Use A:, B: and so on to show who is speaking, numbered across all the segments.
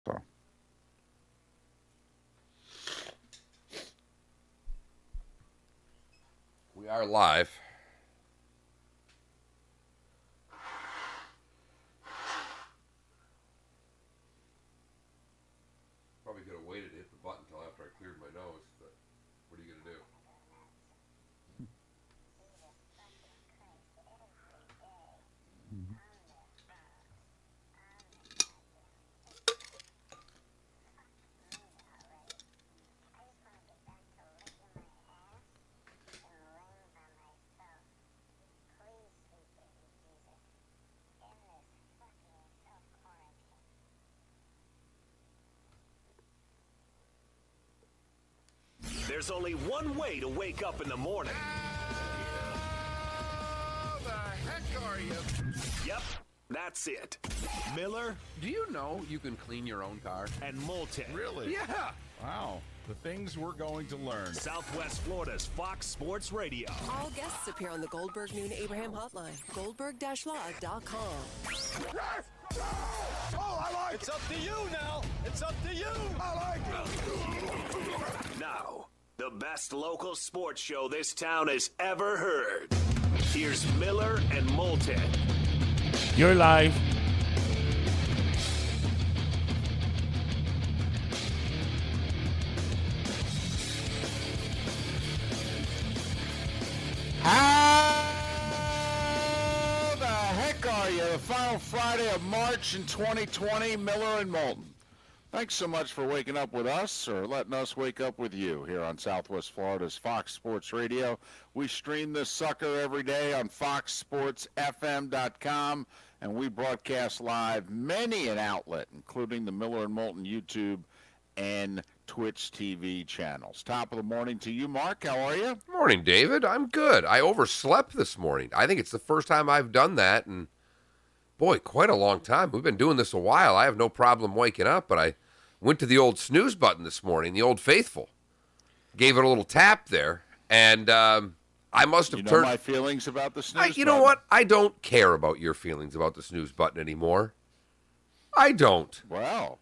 A: So
B: We are live. Probably could have waited to hit the button until after I cleared my nose, but what are you going to do?
C: There's only one way to wake up in the morning.
D: How the heck are you?
C: Yep, that's it. Miller
D: Do you know you can clean your own car?
C: and Moulton.
D: Really? Yeah.
E: Wow, the things we're going to learn.
C: Southwest Florida's Fox Sports Radio.
F: All guests appear on the Goldberg Noon Abraham hotline. Goldberg-law.com.
D: Oh, I like
C: It's up to you now. It's up to you.
D: I like it.
C: Now, the best local sports show this town has ever heard. Here's Miller and Moulton.
E: You're live.
A: how the heck are you? The final Friday of March in 2020, Miller and Moulton. Thanks so much for waking up with us or letting us wake up with you here on Southwest Florida's Fox Sports Radio. We stream this sucker every day on foxsportsfm.com, and we broadcast live many an outlet, including the Miller and Moulton YouTube and Twitch TV channels. Top of the morning to you, Mark. How are you?
B: Morning, David. I'm good. I overslept this morning. I think it's the first time I've done that, and boy, quite a long time. We've been doing this a while. I have no problem waking up, but I went to the old snooze button this morning, the old faithful. Gave it a little tap there, and I must have
A: You know
B: turned.
A: my feelings about the snooze
B: You know
A: button?
B: what? I don't care about your feelings about the snooze button anymore. I don't.
A: Well,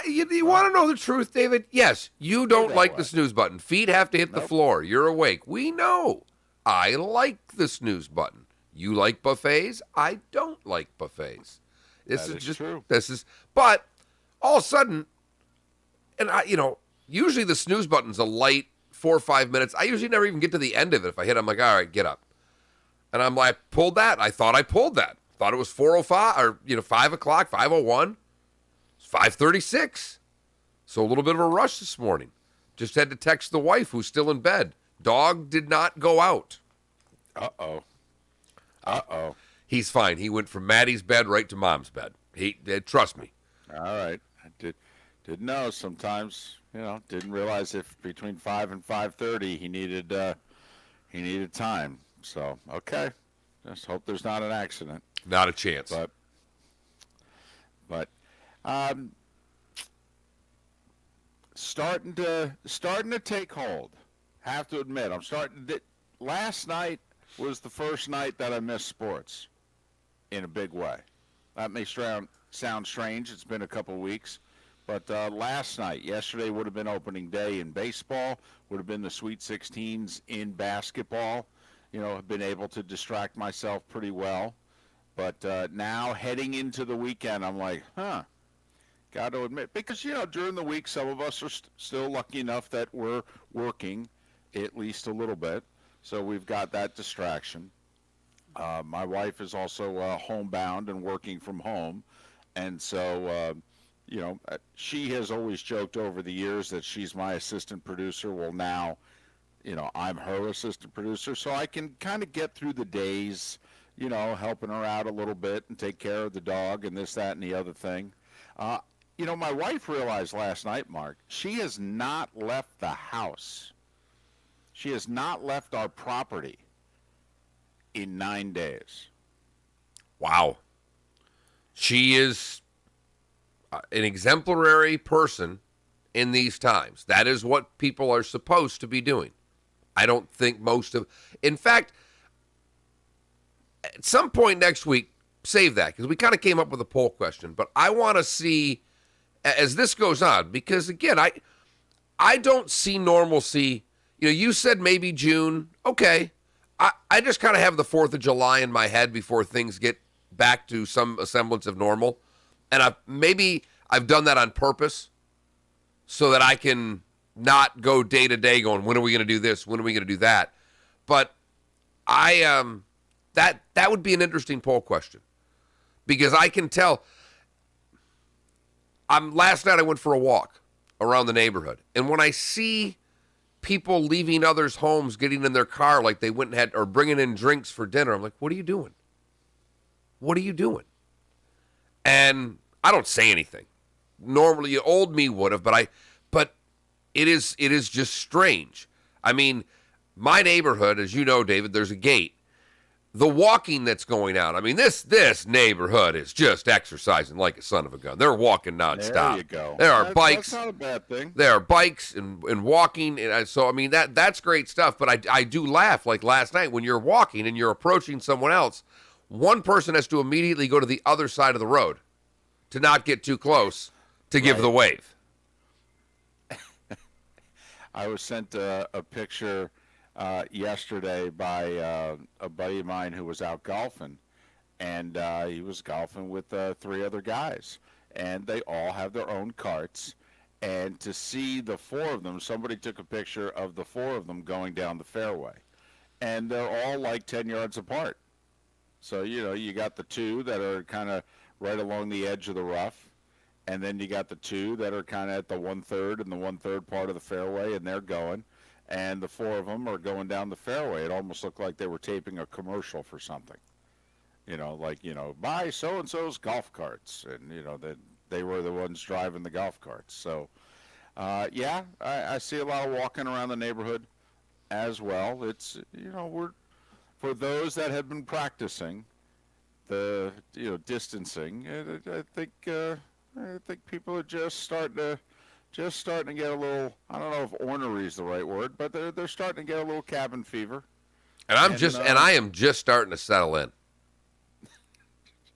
B: You want to know the truth, David? Yes, you don't
A: that
B: like
A: way.
B: the snooze button. Feet have to hit the
A: Nope.
B: floor. You're awake. We know. I like the snooze button. You like buffets? I don't like buffets. This
A: That
B: is
A: is
B: just
A: true.
B: but all of a sudden, and usually the snooze button's a light 4 or 5 minutes. I usually never even get to the end of it. If I hit, I'm like, all right, get up. And I'm like, pulled that. I thought I pulled that. Thought it was 4:05 or 5 o'clock, 5:01. It's 5:36. So a little bit of a rush this morning. Just had to text the wife who's still in bed. Dog did not go out.
A: uh-oh.
B: He's fine. He went from Maddie's bed right to Mom's bed. Trust me.
A: All right. I didn't know sometimes, didn't realize if between 5 and 5:30 he needed time. So, okay. Just hope there's not an accident.
B: Not a chance.
A: But starting to take hold. Have to admit, last night was the first night that I missed sports in a big way. That may sound strange. It's been a couple weeks. But yesterday would have been opening day in baseball, would have been the Sweet 16s in basketball. Have been able to distract myself pretty well. But now heading into the weekend, I'm like, got to admit, because, during the week, some of us are still lucky enough that we're working at least a little bit. So we've got that distraction. My wife is also homebound and working from home. And so, she has always joked over the years that she's my assistant producer. Well, now, I'm her assistant producer. So I can kind of get through the days, helping her out a little bit and take care of the dog and this, that, and the other thing. My wife realized last night, Mark, she has not left the house. She has not left our property in 9 days.
B: Wow. She is an exemplary person in these times. That is what people are supposed to be doing. I don't think in fact, at some point next week, save that, because we kind of came up with a poll question, but I want to see as this goes on, because again, I don't see normalcy. You said maybe June. Okay. I just kind of have the 4th of July in my head before things get back to some semblance of normal. And I've done that on purpose so that I can not go day to day going, when are we going to do this? When are we going to do that? But that would be an interesting poll question, because I can tell. Last night I went for a walk around the neighborhood, and when I see people leaving others' homes, getting in their car like they went and had, or bringing in drinks for dinner, I'm like, what are you doing? What are you doing? And I don't say anything. Normally, old me would have, but it is just strange. I mean, my neighborhood, as you know, David, there's a gate. The walking that's going on. I mean, this neighborhood is just exercising like a son of a gun. They're walking nonstop.
A: There you go.
B: There are bikes.
A: That's not a bad thing.
B: There are bikes and walking. And so, I mean, that's great stuff. But I do laugh, like last night when you're walking and you're approaching someone else, one person has to immediately go to the other side of the road to not get too close to give the wave.
A: I was sent a picture yesterday by a buddy of mine who was out golfing, and he was golfing with 3 other guys, and they all have their own carts. And to see the 4 of them, somebody took a picture of the 4 of them going down the fairway, and they're all like 10 yards apart. So, you got the 2 that are kind of right along the edge of the rough, and then you got the 2 that are kind of at the 1/3 and the 1/3 part of the fairway, and they're going. And the 4 of them are going down the fairway. It almost looked like they were taping a commercial for something. Buy so-and-so's golf carts. And, that they were the ones driving the golf carts. So, I see a lot of walking around the neighborhood as well. It's, for those that have been practicing the, distancing, I think people are just starting to get a little, I don't know if ornery is the right word, but they're starting to get a little cabin fever.
B: And I am just starting to settle in.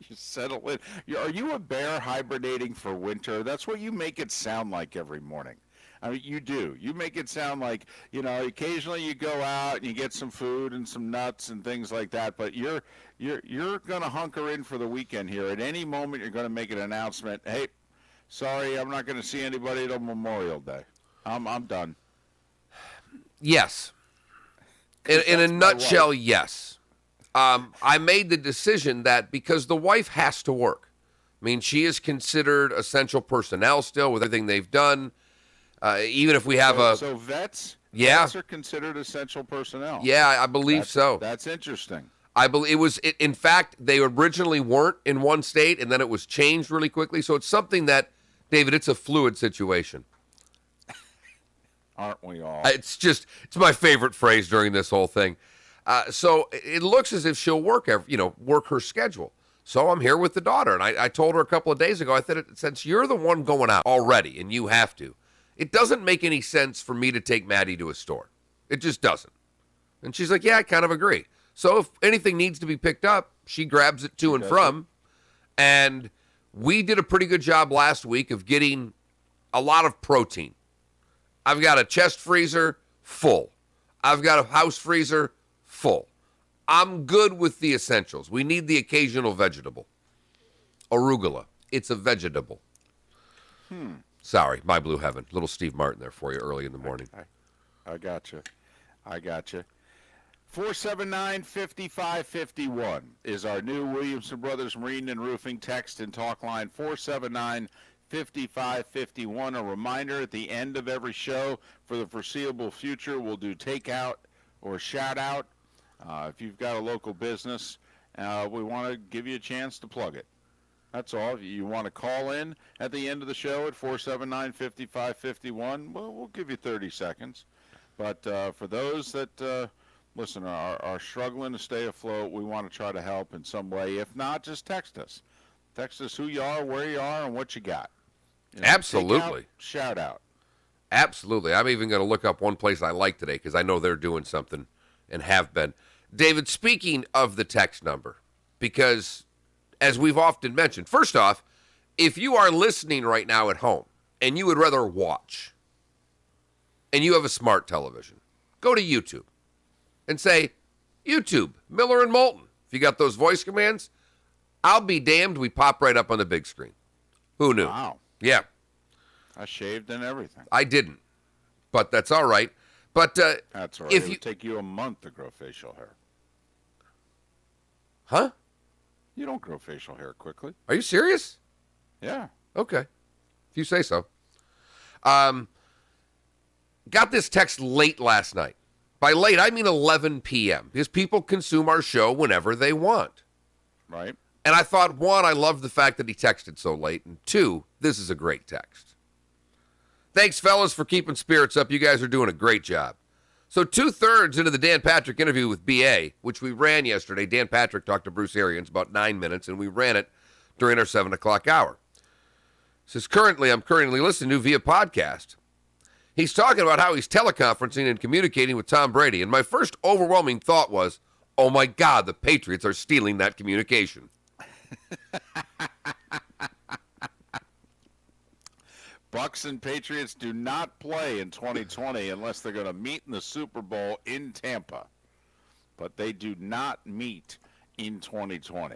A: You settle in. Are you a bear hibernating for winter? That's what you make it sound like every morning. I mean, you do. You make it sound like, occasionally you go out and you get some food and some nuts and things like that, but you're going to hunker in for the weekend here. At any moment, you're going to make an announcement, hey, sorry, I'm not going to see anybody till Memorial Day. I'm done.
B: Yes. In a nutshell, yes. I made the decision that because the wife has to work. I mean, she is considered essential personnel still with everything they've done. Even if we have
A: So vets?
B: Yeah.
A: Vets are considered essential personnel.
B: Yeah, I believe so.
A: That's interesting.
B: I believe in fact, they originally weren't in one state, and then it was changed really quickly. So it's something that, David, it's a fluid situation.
A: Aren't we all?
B: It's my favorite phrase during this whole thing. So it looks as if she'll work her schedule. So I'm here with the daughter, and I told her a couple of days ago, I said, since you're the one going out already, and you have to, it doesn't make any sense for me to take Maddie to a store. It just doesn't. And she's like, yeah, I kind of agree. So if anything needs to be picked up, she grabs it to and from. And we did a pretty good job last week of getting a lot of protein. I've got a chest freezer full. I've got a house freezer full. I'm good with the essentials. We need the occasional vegetable. Arugula. It's a vegetable. Sorry, my blue heaven. Little Steve Martin there for you early in the morning.
A: I got you. 479-5551 is our new Williamson Brothers Marine and Roofing text and talk line. 479-5551. A reminder, at the end of every show for the foreseeable future, we'll do takeout or shout out. If you've got a local business, we want to give you a chance to plug it. That's all. If you want to call in at the end of the show at 479-5551, well, we'll give you 30 seconds. But for those that, listen, are struggling to stay afloat, we want to try to help in some way. If not, just text us. Text us who you are, where you are, and what you got.
B: Absolutely.
A: Take out, shout out.
B: Absolutely. I'm even going to look up one place I like today because I know they're doing something and have been. David, speaking of the text number, because as we've often mentioned, first off, if you are listening right now at home and you would rather watch and you have a smart television, go to YouTube and say, YouTube, Miller and Moulton. If you got those voice commands, I'll be damned, we pop right up on the big screen. Who knew?
A: Wow.
B: Yeah,
A: I shaved and everything.
B: I didn't, but that's all right. But
A: That's all right.
B: if
A: It
B: you,
A: would take you a month to grow facial hair.
B: huh?
A: You don't grow facial hair quickly.
B: Are you serious?
A: Yeah.
B: Okay, if you say so. Got this text late last night. By late, I mean 11 p.m. because people consume our show whenever they want.
A: Right.
B: And I thought, one, I loved the fact that he texted so late, and two, this is a great text. Thanks, fellas, for keeping spirits up. You guys are doing a great job. So 2/3 into the Dan Patrick interview with BA, which we ran yesterday, Dan Patrick talked to Bruce Arians about 9 minutes, and we ran it during our 7 o'clock hour. Says, I'm currently listening to via podcast. He's talking about how he's teleconferencing and communicating with Tom Brady, and my first overwhelming thought was, oh my God, the Patriots are stealing that communication.
A: Bucks and Patriots do not play in 2020 unless they're going to meet in the Super Bowl in Tampa. But they do not meet in 2020.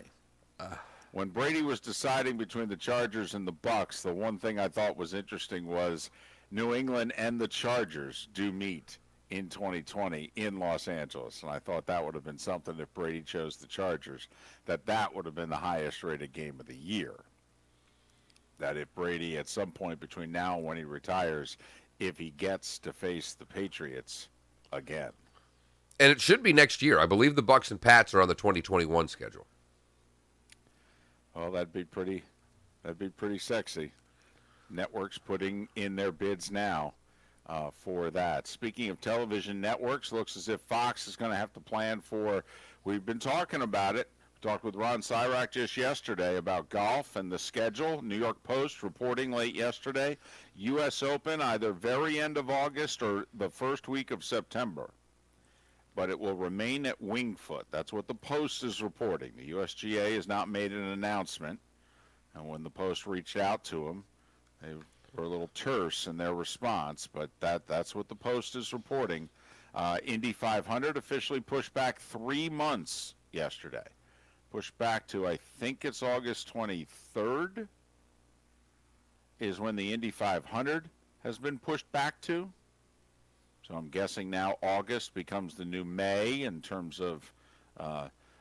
A: When Brady was deciding between the Chargers and the Bucks, the one thing I thought was interesting was New England and the Chargers do meet in 2020 in Los Angeles. And I thought that would have been something if Brady chose the Chargers, that would have been the highest rated game of the year. That if Brady at some point between now and when he retires, if he gets to face the Patriots again.
B: And it should be next year. I believe the Bucks and Pats are on the 2021 schedule.
A: Well, that'd be pretty sexy. Networks putting in their bids now for that. Speaking of television networks, looks as if Fox is going to have to plan for, we've been talking about it. Talked with Ron Cyrack just yesterday about golf and the schedule. New York Post reporting late yesterday. U.S. Open either very end of August or the first week of September. But it will remain at Winged Foot. That's what the Post is reporting. The USGA has not made an announcement. And when the Post reached out to them, they were a little terse in their response. But that's what the Post is reporting. Indy 500 officially pushed back 3 months yesterday. Pushed back to, I think it's August 23rd is when the Indy 500 has been pushed back to. So I'm guessing now August becomes the new May in terms of,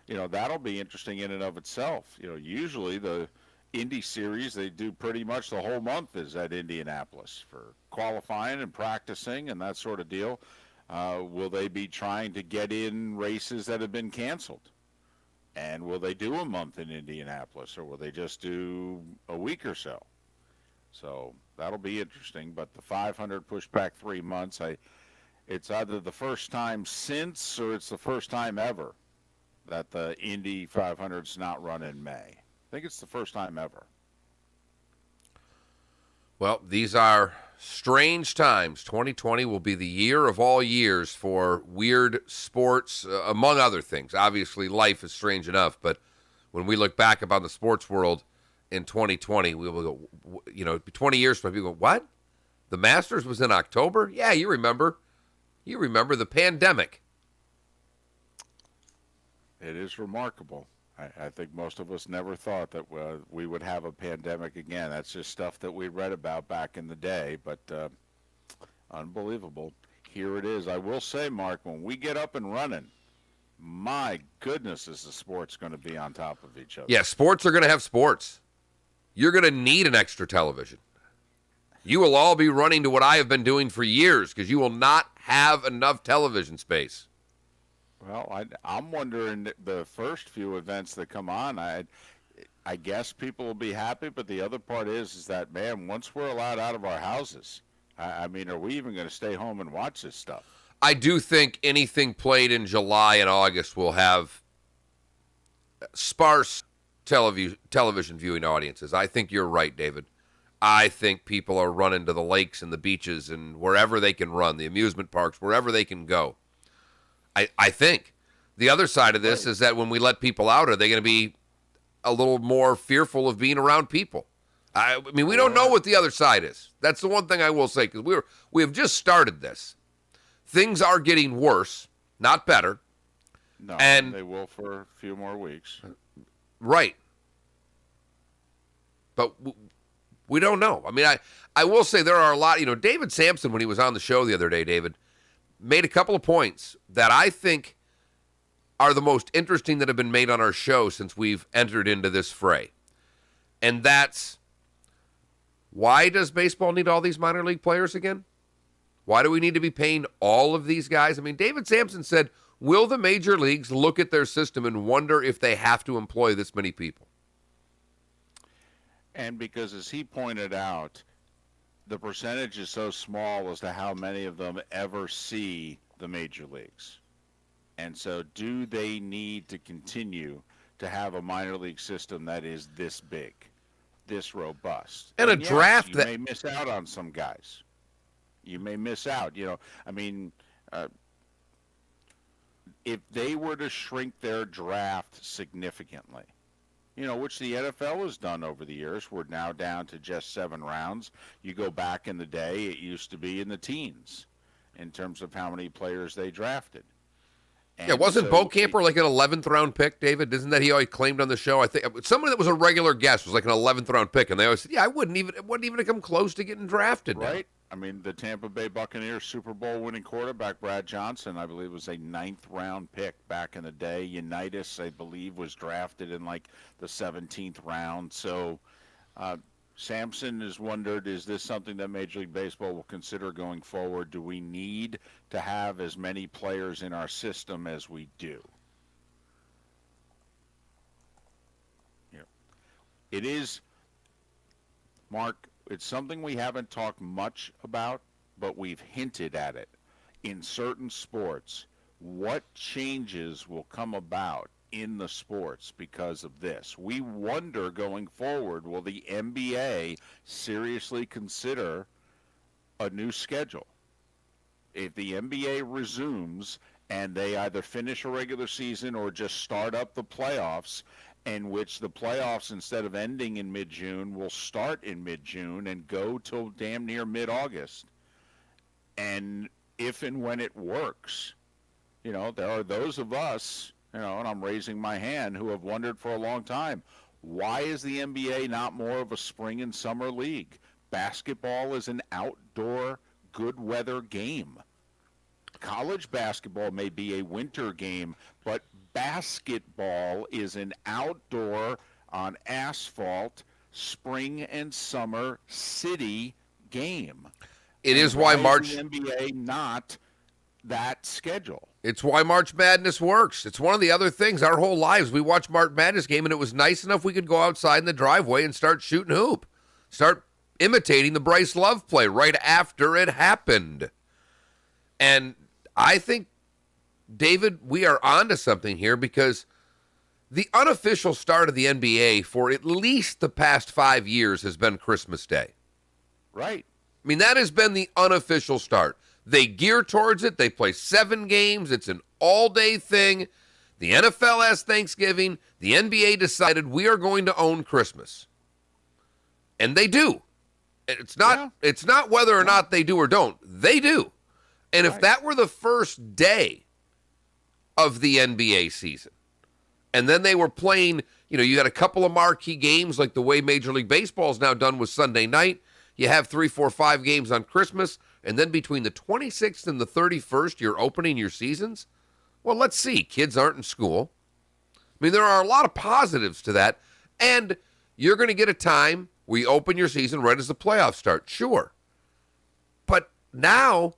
A: that'll be interesting in and of itself. Usually the Indy Series, they do pretty much the whole month is at Indianapolis for qualifying and practicing and that sort of deal. Will they be trying to get in races that have been canceled? And will they do a month in Indianapolis, or will they just do a week or so? So that'll be interesting. But the 500 pushed back 3 months. It's either the first time since, or it's the first time ever that the Indy 500's not run in May. I think it's the first time ever.
B: Well, these are strange times. 2020 will be the year of all years for weird sports, among other things. Obviously, life is strange enough, but when we look back upon the sports world in 2020, we will go, 20 years from now, people go, what? The Masters was in October? Yeah, you remember. You remember the pandemic.
A: It is remarkable. I think most of us never thought that we would have a pandemic again. That's just stuff that we read about back in the day, but unbelievable. Here it is. I will say, Mark, when we get up and running, my goodness, is the sports going to be on top of each other.
B: Yeah, sports are going to have sports. You're going to need an extra television. You will all be running to what I have been doing for years because you will not have enough television space.
A: Well, I'm wondering the first few events that come on, I guess people will be happy, but the other part is that, man, once we're allowed out of our houses, I mean, are we even going to stay home and watch this stuff?
B: I do think anything played in July and August will have sparse television viewing audiences. I think you're right, David. I think people are running to the lakes and the beaches and wherever they can run, the amusement parks, wherever they can go. I think. The other side of this is that when we let people out, are they going to be a little more fearful of being around people? I mean, we don't know what the other side is. That's the one thing I will say, because we have just started this. Things are getting worse, not better.
A: No,
B: And-
A: they will for a few more weeks.
B: Right. But we don't know. I mean, I will say there are a lot. David Sampson, when he was on the show the other day, David, made a couple of points that I think are the most interesting that have been made on our show since we've entered into this fray. And that's, why does baseball need all these minor league players again? Why do we need to be paying all of these guys? I mean, David Sampson said, will the major leagues look at their system and wonder if they have to employ this many people?
A: And because, as he pointed out, the percentage is so small as to how many of them ever see the major leagues. And so do they need to continue to have a minor league system that is this big, this robust?
B: And a
A: yes,
B: draft
A: you
B: that-
A: may miss out on some guys. You may miss out. If they were to shrink their draft significantly, which the NFL has done over the years, we're now down to just 7 rounds. You go back in the day, it used to be in the teens in terms of how many players they drafted.
B: Yeah, wasn't Bokamper like an 11th round pick, David? Isn't that he always claimed on the show? I think somebody that was a regular guest was like an 11th round pick, and they always said, "Yeah, it wouldn't even come close to getting drafted." Now.
A: Right? I mean, the Tampa Bay Buccaneers Super Bowl winning quarterback Brad Johnson, I believe, was a 9th round pick back in the day. Unitas, I believe, was drafted in like the 17th round. So Sampson has wondered, is this something that Major League Baseball will consider going forward? Do we need to have as many players in our system as we do? It is, Mark, it's something we haven't talked much about, but we've hinted at it. In certain sports, what changes will come about in the sports because of this? We wonder going forward, will the NBA seriously consider a new schedule? If the NBA resumes and they either finish a regular season or just start up the playoffs, in which the playoffs, instead of ending in mid-June, will start in mid-June and go till damn near mid-August. And if and when it works, there are those of us, and I'm raising my hand, who have wondered for a long time, why is the NBA not more of a spring and summer league? Basketball is an outdoor, good weather game. College basketball may be a winter game, but basketball is an outdoor, on asphalt, spring and summer city game.
B: It is why March.
A: Is the NBA not that schedule?
B: It's why March Madness works. It's one of the other things. Our whole lives, we watched March Madness game, and it was nice enough we could go outside in the driveway and start shooting hoop, start imitating the Bryce Love play right after it happened. And I think, David, we are onto something here, because the unofficial start of the NBA for at least the past 5 years has been Christmas Day.
A: Right.
B: I mean, that has been the unofficial start. They gear towards it. They play 7 games. It's an all-day thing. The NFL has Thanksgiving. The NBA decided we are going to own Christmas. And they do. It's not whether or not they do or don't. They do. And if that were the first day of the NBA season, and then they were playing, you had a couple of marquee games like the way Major League Baseball is now done with Sunday night. You have 3, 4, 5 games on Christmas, and then between the 26th and the 31st, you're opening your seasons. Well, let's see. Kids aren't in school. I mean, there are a lot of positives to that, and you're going to get a time where you open your season right as the playoffs start. Sure. But now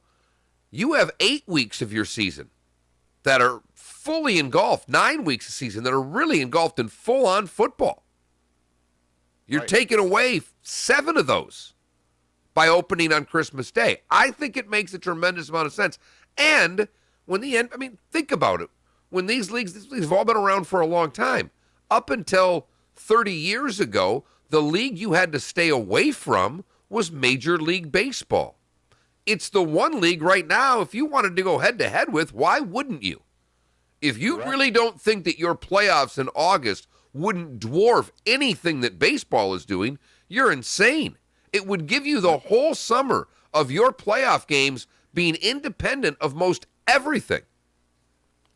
B: you have 8 weeks of your season that are fully engulfed, 9 weeks of season that are really engulfed in full-on football. You're taking away 7 of those by opening on Christmas Day. I think it makes a tremendous amount of sense. And when think about it. When these leagues have all been around for a long time. Up until 30 years ago, the league you had to stay away from was Major League Baseball. It's the one league right now, if you wanted to go head-to-head with, why wouldn't you? If you really don't think that your playoffs in August wouldn't dwarf anything that baseball is doing, You're insane. It would give you the whole summer of your playoff games being independent of most everything.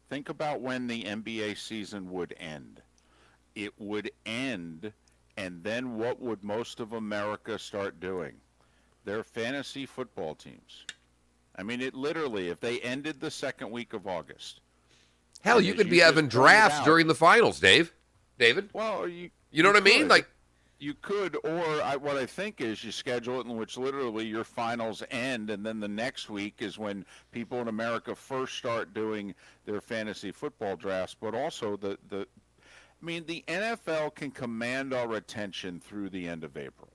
A: Think about when the NBA season would end. It would end, and then what would most of America start doing? Their fantasy football teams. I mean, it literally, if they ended the second week of August.
B: Hell, you could be having drafts during the finals, David.
A: Well,
B: You know what I mean?
A: could.
B: Like,
A: You could, or what I think is you schedule it in which literally your finals end, and then the next week is when people in America first start doing their fantasy football drafts. But also the NFL can command our attention through the end of April.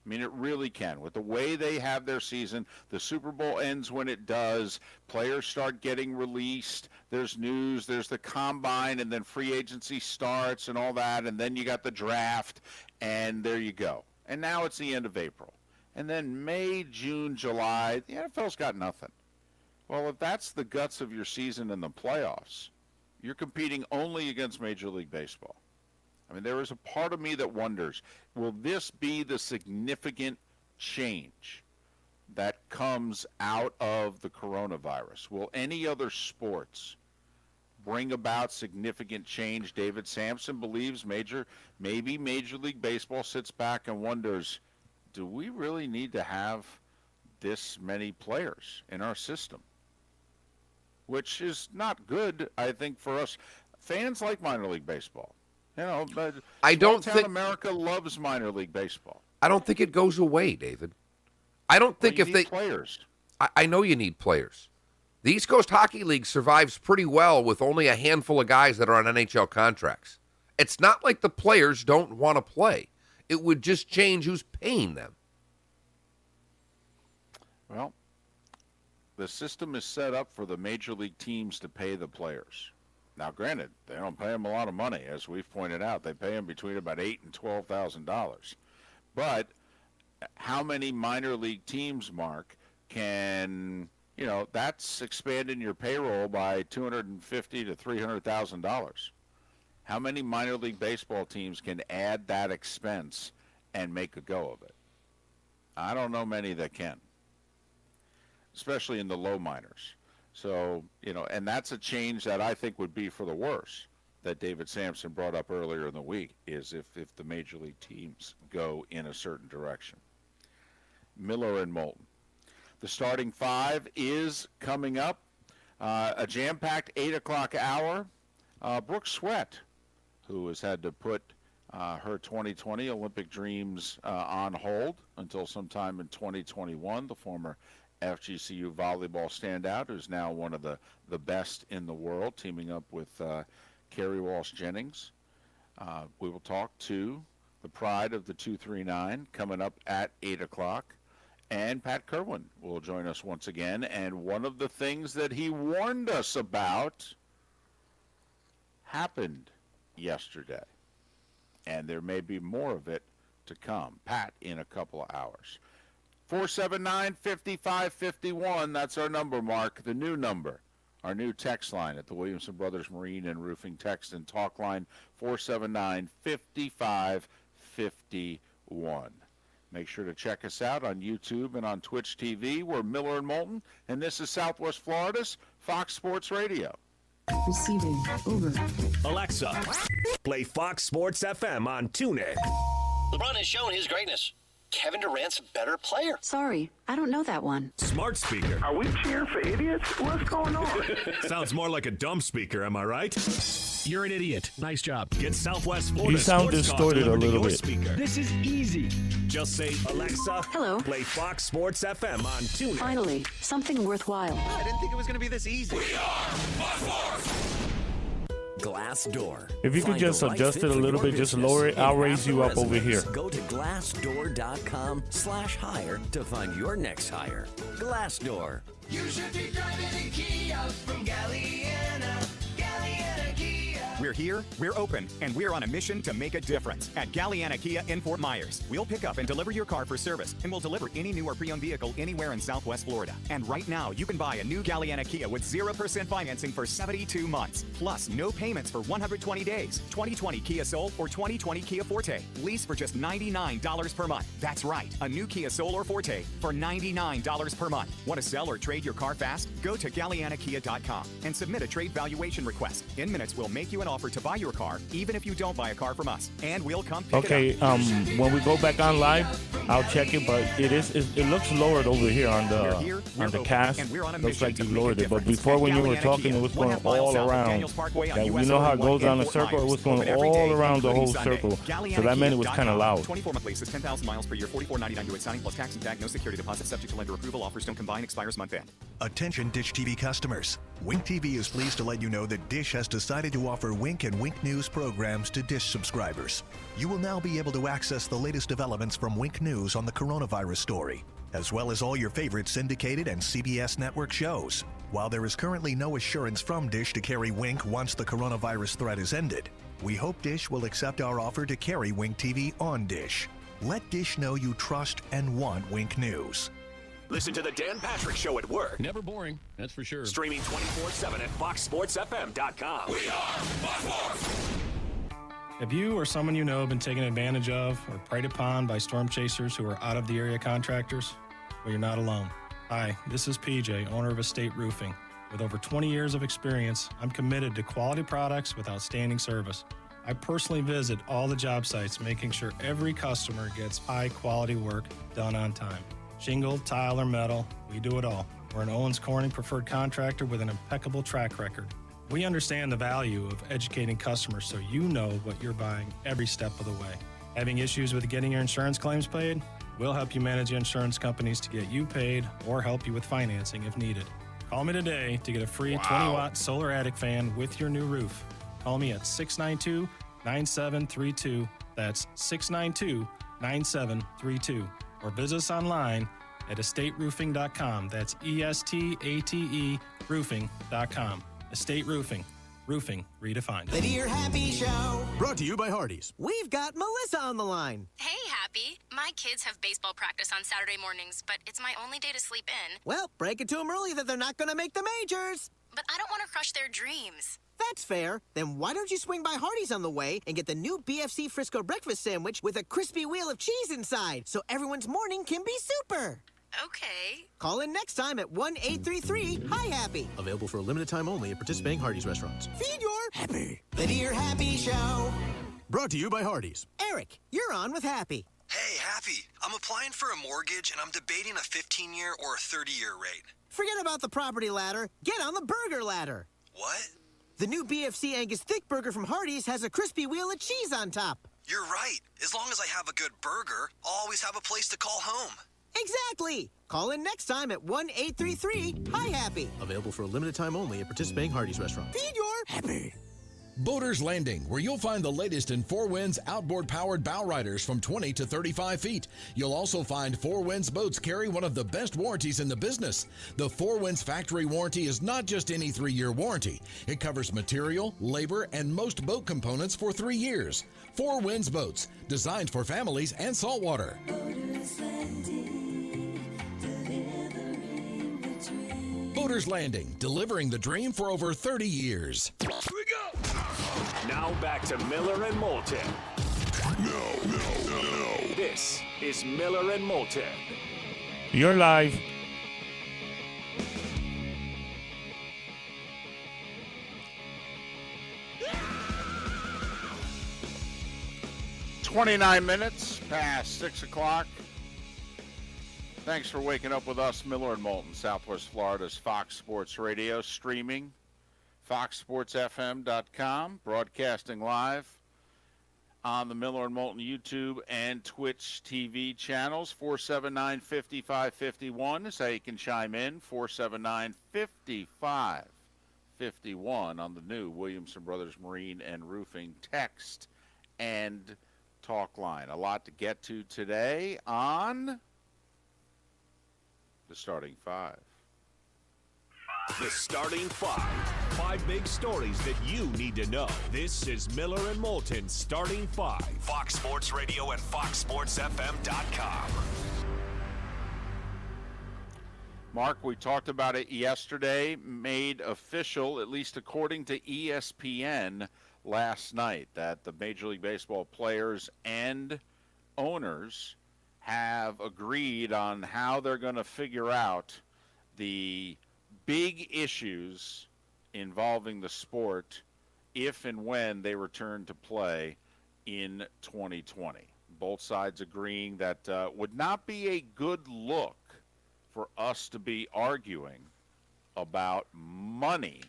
A: I mean, it really can. With the way they have their season, the Super Bowl ends when it does. Players start getting released. There's news. There's the combine, and then free agency starts and all that. And then you got the draft, and there you go. And now it's the end of April. And then May, June, July, the NFL's got nothing. Well, if that's the guts of your season in the playoffs, you're competing only against Major League Baseball. I mean, there is a part of me that wonders, will this be the significant change that comes out of the coronavirus? Will any other sports bring about significant change? David Sampson believes maybe Major League Baseball sits back and wonders, do we really need to have this many players in our system? Which is not good, I think, for us. Fans like minor league baseball. You know, but
B: I don't
A: small-town
B: think
A: America loves minor league baseball.
B: I don't think it goes away, David. I don't think
A: Well,
B: if
A: you
B: they
A: need players.
B: I know you need players. The East Coast Hockey League survives pretty well with only a handful of guys that are on NHL contracts. It's not like the players don't want to play. It would just change who's paying them.
A: Well, the system is set up for the major league teams to pay the players. Now, granted, they don't pay them a lot of money, as we've pointed out. They pay them between about $8,000 and $12,000. But how many minor league teams, Mark, can, you know, that's expanding your payroll by $250,000 to $300,000. How many minor league baseball teams can add that expense and make a go of it? I don't know many that can, especially in the low minors. So, you know, and that's a change that I think would be for the worse that David Sampson brought up earlier in the week, is if the major league teams go in a certain direction. Miller and Moulton. The starting five is coming up. A jam-packed 8 o'clock hour. Brooke Sweat, who has had to put her 2020 Olympic dreams on hold until sometime in 2021, the former FGCU volleyball standout, who's now one of the best in the world, teaming up with Carrie Walsh-Jennings. We will talk to the pride of the 239 coming up at 8 o'clock. And Pat Kerwin will join us once again. And one of the things that he warned us about happened yesterday. And there may be more of it to come. Pat in a couple of hours. 479-5551, that's our number, Mark, the new number. Our new text line at the Williamson Brothers Marine and Roofing Text and Talk line, 479-5551. Make sure to check us out on YouTube and on Twitch TV. We're Miller and Moulton, and this is Southwest Florida's Fox Sports Radio.
G: Receiving. Over.
C: Alexa, play Fox Sports FM on TuneIn.
H: LeBron has shown his greatness. Kevin Durant's a better player.
G: Sorry, I don't know that one.
C: Smart speaker.
D: Are we cheering for idiots? What's going on?
C: Sounds more like a dumb speaker, am I right?
I: You're an idiot. Nice job.
C: Get Southwest Florida
E: You sound
C: sports talk
E: distorted a
C: delivered to
E: little
C: your
E: bit.
C: speaker.
I: This is easy.
C: Just say, Alexa,
G: Hello.
C: play Fox Sports FM on TuneIn.
G: Finally, something worthwhile.
H: I didn't think it was going to be this easy.
J: Glassdoor.
E: If you could
J: Find
E: just
J: the right
E: adjust
J: fit
E: it a
J: for
E: little
J: your
E: bit, just
J: business
E: lower it,
J: and
E: I'll
J: have
E: raise
J: the
E: you up over
J: residents.
E: here.
J: Go to glassdoor.com/hire to find your next hire. Glassdoor.
D: You should be driving a Kia from Galliana. Galliana Kia.
K: We're here, we're open, and we're on a mission to make a difference. At Galliana Kia in Fort Myers, we'll pick up and deliver your car for service, and we'll deliver any new or pre-owned vehicle anywhere in Southwest Florida. And right now, you can buy a new Galliana Kia with 0% financing for 72 months, plus no payments for 120 days. 2020 Kia Soul or 2020 Kia Forte. Lease for just $99 per month. That's right, a new Kia Soul or Forte for $99 per month. Want to sell or trade your car fast? Go to GallianaKia.com and submit a trade valuation request. In minutes, we'll make you an offer to buy your car, even if you don't buy a car from us. And we'll come pick it up.
E: When we go back on live, I'll check it, but it looks lowered over here on the cast. Looks like you lowered it, but before when you were talking, it was going all around. You know how it goes down a circle? It was going all around the whole circle, so that meant it was kind of loud.
K: 24-month lease is 10,000 miles per year, $44.99 due at signing plus tax and tag. No security deposit subject to lender approval. Offers don't combine. Expires month end.
L: Attention Dish TV customers. Wink TV is pleased to let you know that Dish has decided to offer Wink and Wink News programs to Dish subscribers. You will now be able to access the latest developments from Wink News on the coronavirus story, as well as all your favorite syndicated and CBS network shows. While there is currently no assurance from Dish to carry Wink once the coronavirus threat is ended, we hope Dish will accept our offer to carry Wink TV on Dish. Let Dish know you trust and want Wink News.
C: Listen to the Dan Patrick Show at work.
I: Never boring, that's for sure.
C: Streaming 24/7 at FoxSportsFM.com. We are Fox Sports.
M: Have you or someone you know been taken advantage of or preyed upon by storm chasers who are out of the area contractors? Well, you're not alone. Hi, this is PJ, owner of Estate Roofing. With over 20 years of experience, I'm committed to quality products with outstanding service. I personally visit all the job sites, making sure every customer gets high-quality work done on time. Shingle, tile, or metal, we do it all. We're an Owens Corning preferred contractor with an impeccable track record. We understand the value of educating customers so you know what you're buying every step of the way. Having issues with getting your insurance claims paid? We'll help you manage your insurance companies to get you paid or help you with financing if needed. Call me today to get a free 20-watt solar attic fan with your new roof. Call me at 692-9732. That's 692-9732. Or visit us online at estateroofing.com. That's ESTATE roofing.com. Estate Roofing. Roofing redefined.
N: The Dear Happy Show.
I: Brought to you by Hardee's.
N: We've got Melissa on the line.
O: Hey, Happy. My kids have baseball practice on Saturday mornings, but it's my only day to sleep in.
N: Well, break it to them early that they're not going to make the majors.
O: But I don't want to crush their dreams.
N: That's fair. Then why don't you swing by Hardee's on the way and get the new BFC Frisco breakfast sandwich with a crispy wheel of cheese inside so everyone's morning can be super.
O: Okay.
N: Call in next time at 1-833-HI-HAPPY.
I: Available for a limited time only at participating Hardee's restaurants.
N: Feed your happy. The Dear Happy Show.
I: Brought to you by Hardee's.
N: Eric, you're on with Happy.
P: Hey, Happy. I'm applying for a mortgage and I'm debating a 15-year or a 30-year rate.
N: Forget about the property ladder. Get on the burger ladder.
P: What?
N: The new BFC Angus Thick Burger from Hardee's has a crispy wheel of cheese on top.
P: You're right. As long as I have a good burger, I'll always have a place to call home.
N: Exactly. Call in next time at 1-833-HI-HAPPY.
I: Available for a limited time only at participating Hardee's restaurants.
N: Feed your happy.
Q: Boaters Landing, where you'll find the latest in Four Winds outboard-powered bow riders from 20 to 35 feet. You'll also find Four Winds boats carry one of the best warranties in the business. The Four Winds factory warranty is not just any 3-year warranty. It covers material, labor, and most boat components for 3 years. Four Winds boats, designed for families and saltwater. Boaters Landing, delivering the dream for over 30 years.
C: Here we go. Now back to Miller and Moulton. No. This is Miller and Moulton.
E: You're live.
A: $29 past 6 o'clock. Thanks for waking up with us, Miller and Moulton, Southwest Florida's Fox Sports Radio, streaming FoxSportsFM.com, broadcasting live on the Miller and Moulton YouTube and Twitch TV channels. 479-5551 is how you can chime in. 479-5551 on the new Williamson Brothers Marine and Roofing text and talk line. A lot to get to today on the starting five.
C: The starting five. 5 big stories that you need to know. This is Miller and Moulton Starting Five. Fox Sports Radio and FoxSportsFM.com.
A: Mark, we talked about it yesterday, made official, at least according to ESPN last night, that the Major League Baseball players and owners have agreed on how they're going to figure out the big issues involving the sport if and when they return to play in 2020. Both sides agreeing that would not be a good look for us to be arguing about money,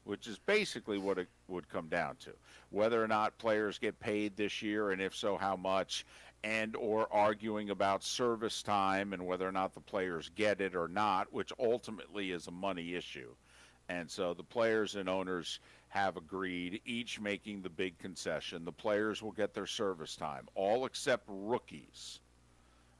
A: which is basically what it would come down to. Whether or not players get paid this year, and if so, how much, and or arguing about service time and whether or not the players get it or not, which ultimately is a money issue. And so the players and owners have agreed, each making the big concession. The players will get their service time, all except rookies.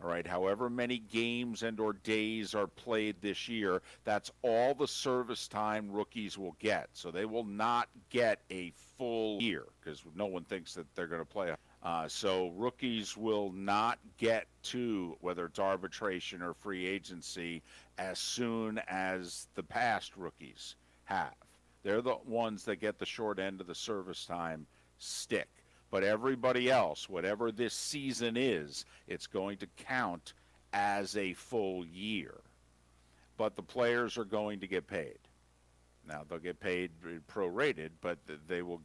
A: All right, however many games and or days are played this year, that's all the service time rookies will get. So they will not get a full year because no one thinks that they're going to play. So rookies will not get to, whether it's arbitration or free agency, as soon as the past rookies have. They're the ones that get the short end of the service time stick. But everybody else, whatever this season is, it's going to count as a full year. But the players are going to get paid. Now, they'll get paid prorated, but they will